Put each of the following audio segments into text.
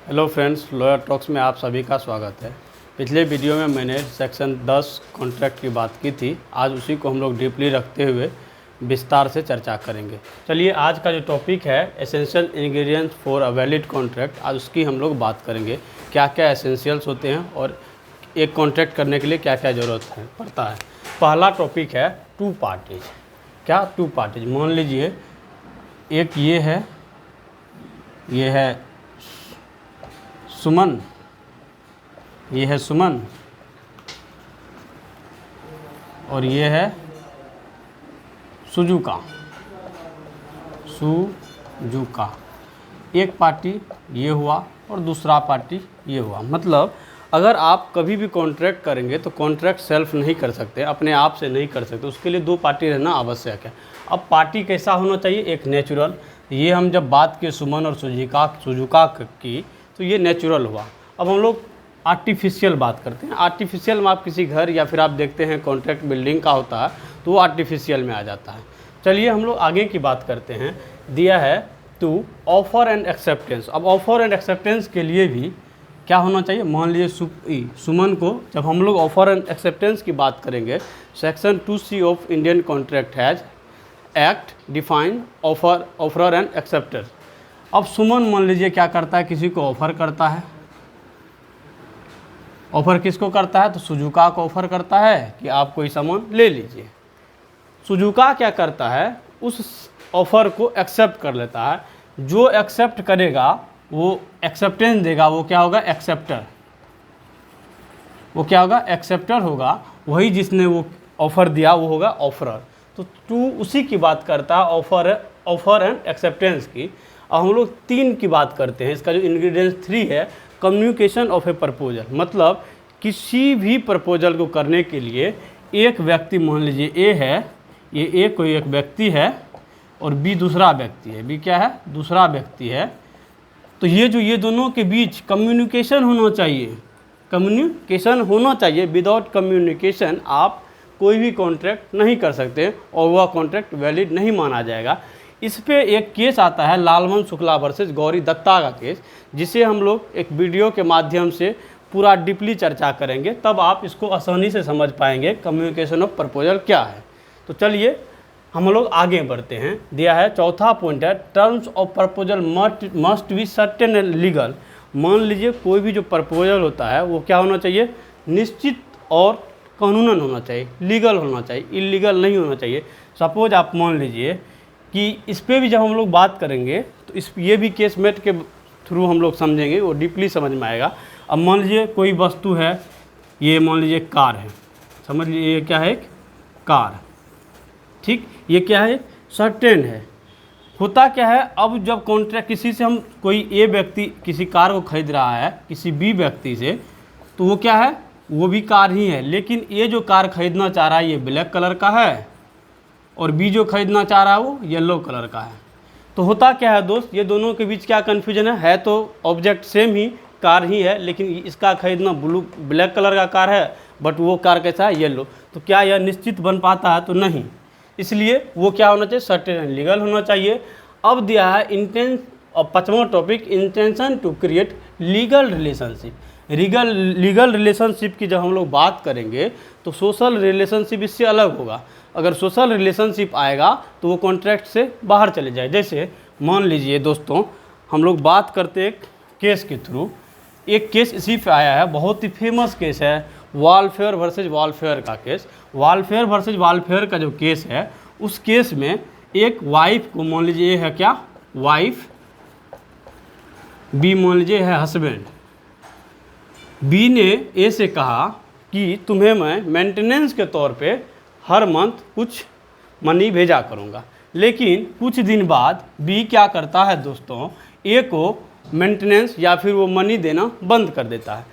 Hello friends, lawyer talks में आप सभी का स्वागत है। पिछले वीडियो में मैंने सेक्शन 10 कॉन्ट्रैक्ट की बात की थी। आज उसी को हम लोग डीपली रखते हुए विस्तार से चर्चा करेंगे। चलिए, आज का जो टॉपिक है essential ingredients for a valid contract, आज उसकी हम लोग बात करेंगे। क्या क्या एसेंशियल्स होते हैं और एक कॉन्ट्रैक्ट करने के लिए क्या क्या ज़रूरत पड़ता है। पहला टॉपिक है टू पार्टीज। क्या टू पार्टीज? मान लीजिए एक ये है सुमन, ये है सुमन और ये है सुजुका। एक पार्टी ये हुआ और दूसरा पार्टी ये हुआ। मतलब अगर आप कभी भी कॉन्ट्रैक्ट करेंगे तो कॉन्ट्रैक्ट सेल्फ नहीं कर सकते, अपने आप से नहीं कर सकते, उसके लिए दो पार्टी रहना आवश्यक है। अब पार्टी कैसा होना चाहिए? एक नेचुरल। ये हम जब बात किए सुमन और सुजुका की, तो ये नेचुरल हुआ। अब हम लोग आर्टिफिशियल बात करते हैं। आर्टिफिशियल में आप किसी घर या फिर आप देखते हैं कॉन्ट्रैक्ट बिल्डिंग का होता है तो वो आर्टिफिशियल में आ जाता है। चलिए हम लोग आगे की बात करते हैं। दिया है टू ऑफर एंड एक्सेप्टेंस। अब ऑफर एंड एक्सेप्टेंस के लिए भी क्या होना चाहिए? मान लीजिए सुमन को जब हम लोग ऑफर एंड एक्सेप्टेंस की बात करेंगे, section 2C of Indian contract has act define offer and acceptor. अब सुमन मान लीजिए क्या करता है, किसी को ऑफ़र करता है। ऑफ़र किसको करता है? तो सुजुका को ऑफ़र करता है कि आप कोई सामान ले लीजिए। सुजुका क्या करता है? उस ऑफ़र को एक्सेप्ट कर लेता है। जो एक्सेप्ट करेगा वो एक्सेप्टेंस देगा, वो क्या होगा? एक्सेप्टर। वो क्या होगा? एक्सेप्टर होगा। वही जिसने वो ऑफ़र दिया वो होगा ऑफरर। तो टू उसी की बात करता है, ऑफर एंड एक्सेप्टेंस की। अब हम लोग 3 की बात करते हैं। इसका जो इंग्रेडिएंट्स 3 है, कम्युनिकेशन ऑफ ए प्रपोजल। मतलब किसी भी प्रपोजल को करने के लिए एक व्यक्ति, मान लीजिए ए है, ये ए कोई एक व्यक्ति है और बी दूसरा व्यक्ति है। बी क्या है? दूसरा व्यक्ति है। तो ये दोनों के बीच कम्युनिकेशन होना चाहिए। कम्युनिकेशन होना चाहिए। विदाउट कम्युनिकेशन आप कोई भी कॉन्ट्रैक्ट नहीं कर सकते और वह कॉन्ट्रैक्ट वैलिड नहीं माना जाएगा। इस पे एक केस आता है लालमन शुक्ला वर्सेस गौरी दत्ता का केस, जिसे हम लोग एक वीडियो के माध्यम से पूरा डीपली चर्चा करेंगे, तब आप इसको आसानी से समझ पाएंगे कम्युनिकेशन ऑफ प्रपोजल क्या है। तो चलिए हम लोग आगे बढ़ते हैं। दिया है चौथा पॉइंट है terms of proposal must be certain and legal. मान लीजिए कोई भी जो प्रपोजल होता है वो क्या होना चाहिए? निश्चित और कानूनन होना चाहिए, लीगल होना चाहिए, इलीगल नहीं होना चाहिए। सपोज आप मान लीजिए कि इस पर भी जब हम लोग बात करेंगे तो ये भी केस मेट के थ्रू हम लोग समझेंगे, वो डीपली समझ में आएगा। अब मान लीजिए कोई वस्तु है, ये मान लीजिए कार है, समझ लीजिए ये क्या है? एक कार। ठीक, ये क्या है? सर्टेन है। होता क्या है, अब जब कॉन्ट्रैक्ट किसी से हम, कोई ए व्यक्ति किसी कार को खरीद रहा है किसी बी व्यक्ति से, तो वो क्या है? वो भी कार ही है, लेकिन ये जो कार खरीदना चाह रहा है ये ब्लैक कलर का है और बी जो खरीदना चाह रहा है वो येलो कलर का है। तो होता क्या है दोस्त, ये दोनों के बीच क्या कन्फ्यूजन है तो ऑब्जेक्ट सेम ही, कार ही है, लेकिन इसका खरीदना ब्लैक कलर का कार है, बट वो कार कैसा है? येलो। तो क्या यह निश्चित बन पाता है? तो नहीं। इसलिए वो क्या होना चाहिए? सर्टेन एंड लीगल होना चाहिए। अब दिया है इंटेंस, और 5वां topic, intention to create legal relationship. Legal relationship की जब हम लोग बात करेंगे तो सोशल रिलेशनशिप इससे अलग होगा। अगर सोशल रिलेशनशिप आएगा तो वो कॉन्ट्रैक्ट से बाहर चले जाए। जैसे मान लीजिए दोस्तों, हम लोग बात करते एक केस के थ्रू। एक केस इसी पे आया है, बहुत ही फेमस केस है, वालफेयर वर्सेज वालफेयर का केस। वालफेयर वर्सेज वालफेयर का जो केस है, उस केस में एक वाइफ को, मान लीजिए ये है क्या? वाइफ। बी मान लीजिए है हस्बैंड। बी ने ए से कहा कि तुम्हें मैं मेंटेनेंस के तौर पे हर मंथ कुछ मनी भेजा करूँगा। लेकिन कुछ दिन बाद बी क्या करता है दोस्तों? ए को मेंटेनेंस या फिर वो मनी देना बंद कर देता है।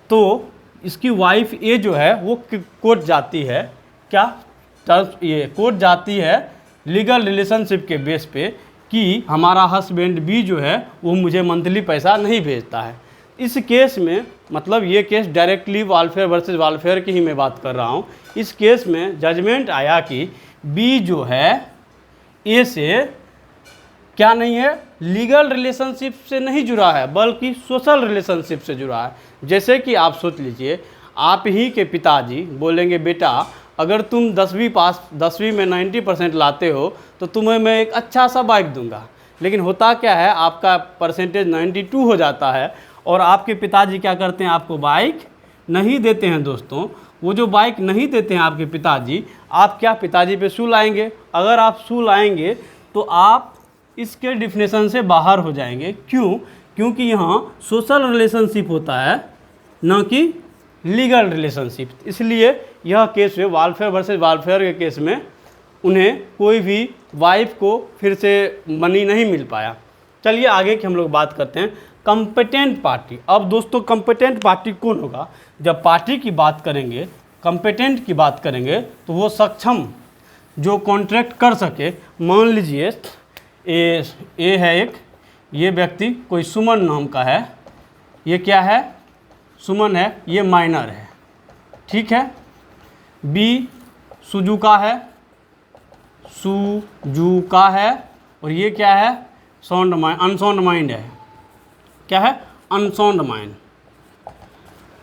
तो इसकी वाइफ ए जो है वो कोर्ट जाती है। क्या ये कोर्ट जाती है लीगल रिलेशनशिप के बेस पे कि हमारा हस्बैंड बी जो है वो मुझे मंथली पैसा नहीं भेजता है। इस केस में, मतलब ये केस डायरेक्टली वालफेयर वर्सेस वालफेयर की ही मैं बात कर रहा हूँ। इस केस में जजमेंट आया कि बी जो है ए से क्या नहीं है, लीगल रिलेशनशिप से नहीं जुड़ा है बल्कि सोशल रिलेशनशिप से जुड़ा है। जैसे कि आप सोच लीजिए, आप ही के पिताजी बोलेंगे बेटा अगर तुम 10वीं में 90% लाते हो तो तुम्हें मैं एक अच्छा सा बाइक दूंगा। लेकिन होता क्या है, आपका परसेंटेज 92 हो जाता है और आपके पिताजी क्या करते हैं, आपको बाइक नहीं देते हैं। दोस्तों वो जो बाइक नहीं देते हैं आपके पिताजी, आप क्या पिताजी पे सू लाएंगे? अगर आप सू लाएंगे तो आप इसके डिफिनेशन से बाहर हो जाएंगे। क्यों? क्योंकि यहाँ सोशल रिलेशनशिप होता है न कि लीगल रिलेशनशिप। इसलिए यह केस में वालफेयर वर्सेस वालफेयर के केस में उन्हें कोई भी वाइफ को फिर से मनी नहीं मिल पाया। चलिए आगे की हम लोग बात करते हैं कॉम्पिटेंट पार्टी। अब दोस्तों कॉम्पिटेंट पार्टी कौन होगा? जब पार्टी की बात करेंगे, कॉम्पिटेंट की बात करेंगे तो वो सक्षम जो कॉन्ट्रैक्ट कर सके। मान लीजिए ए है एक, ये व्यक्ति कोई सुमन नाम का है, ये क्या है, सुमन है, ये माइनर है, ठीक है। बी सुजुका है, सुजुका है, और ये क्या है, साउंड माइंड, अनसाउंड माइंड है। क्या है? अनसाउंड माइंड,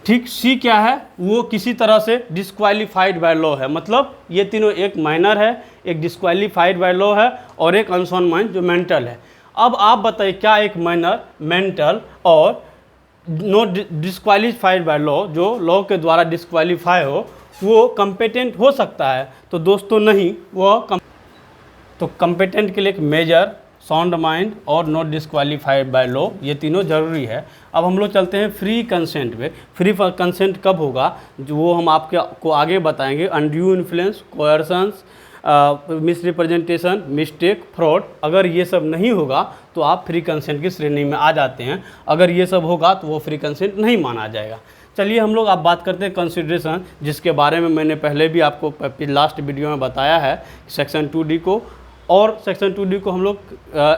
ठीक। सी क्या है, वो किसी तरह से डिस्क्वालीफाइड बाय लॉ है। मतलब ये तीनों, एक माइनर है, एक डिस्क्वालीफाइड बाय लॉ है और एक अनसाउंड माइंड जो मेंटल है। अब आप बताइए क्या एक माइनर, मेंटल और नॉट डिस्क्वालीफाइड बाय लॉ, जो लॉ के द्वारा डिस्क्वालीफाई हो, वो कॉम्पिटेंट हो सकता है? तो दोस्तों नहीं, वो तो कॉम्पिटेंट के लिए एक मेजर, साउंड माइंड और नॉट डिस्क्वालीफाइड बाय लॉ, ये तीनों जरूरी है। अब हम लोग चलते हैं फ्री कंसेंट पे। फ्री कंसेंट कब होगा, जो वो हम आपको आगे बताएंगे। Undue influence, coercions, misrepresentation, mistake, fraud, अगर ये सब नहीं होगा तो आप फ्री कंसेंट की श्रेणी में आ जाते हैं। अगर ये सब होगा तो वो फ्री कंसेंट नहीं माना जाएगा। चलिए हम लोग आप बात करते हैं कंसिडरेशन, जिसके बारे में मैंने पहले भी आपको लास्ट वीडियो में बताया है। सेक्शन 2D को और सेक्शन 2D को हम लोग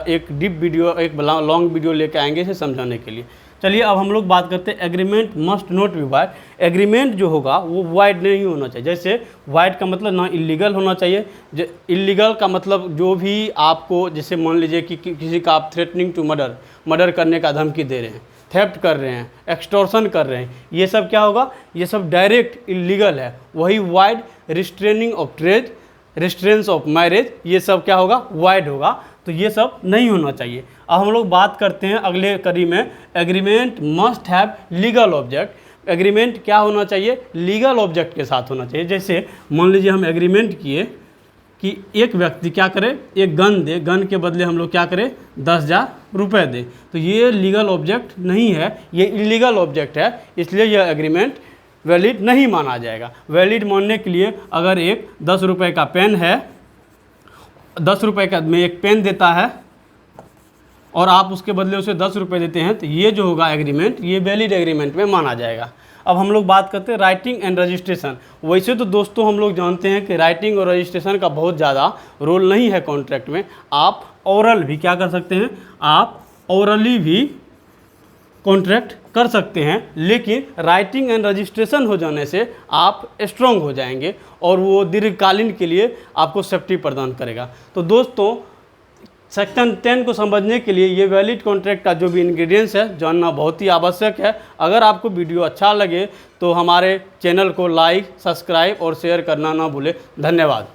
एक डीप वीडियो, एक लॉन्ग वीडियो लेके आएंगे इसे समझाने के लिए। चलिए अब हम लोग बात करते हैं agreement must not be wide. Agreement जो होगा वो वाइड नहीं होना चाहिए। जैसे वाइड का मतलब ना इलीगल होना चाहिए। इलीगल का मतलब जो भी आपको, जैसे मान लीजिए कि किसी का आप थ्रेटनिंग टू मर्डर करने का धमकी दे रहे हैं, थेफ्ट कर रहे हैं, एक्सटॉर्शन कर रहे हैं, ये सब क्या होगा, ये सब डायरेक्ट इलीगल है। वही void, restraining of trade, restraints of marriage, ये सब क्या होगा, वाइड होगा। तो ये सब नहीं होना चाहिए। अब हम लोग बात करते हैं अगले कड़ी में, agreement must have legal object. Agreement क्या होना चाहिए, लीगल ऑब्जेक्ट के साथ होना चाहिए। जैसे मान लीजिए हम एग्रीमेंट किए कि एक व्यक्ति क्या करे, एक गन दे, गन के बदले हम लोग क्या करें, 10,000 रुपये दे, तो ये लीगल ऑब्जेक्ट नहीं है, ये इलीगल ऑब्जेक्ट है, इसलिए यह एग्रीमेंट वैलिड नहीं माना जाएगा। वैलिड मानने के लिए अगर एक 10 रुपये का पेन है, 10 रुपये का में एक पेन देता है और आप उसके बदले उसे 10 रुपये देते हैं, तो ये जो होगा एग्रीमेंट, ये वैलिड एग्रीमेंट में माना जाएगा। अब हम लोग बात करते हैं राइटिंग एंड रजिस्ट्रेशन। वैसे तो दोस्तों हम लोग जानते हैं कि राइटिंग और रजिस्ट्रेशन का बहुत ज़्यादा रोल नहीं है कॉन्ट्रैक्ट में। आप ओरल भी क्या कर सकते हैं, आप ओरली भी कॉन्ट्रैक्ट कर सकते हैं, लेकिन राइटिंग एंड रजिस्ट्रेशन हो जाने से आप स्ट्रॉन्ग हो जाएंगे और वो दीर्घकालीन के लिए आपको सेफ्टी प्रदान करेगा। तो दोस्तों सेक्शन 10 को समझने के लिए ये वैलिड कॉन्ट्रैक्ट का जो भी इंग्रेडिएंट्स है जानना बहुत ही आवश्यक है। अगर आपको वीडियो अच्छा लगे तो हमारे चैनल को लाइक, सब्सक्राइब और शेयर करना ना भूलें। धन्यवाद।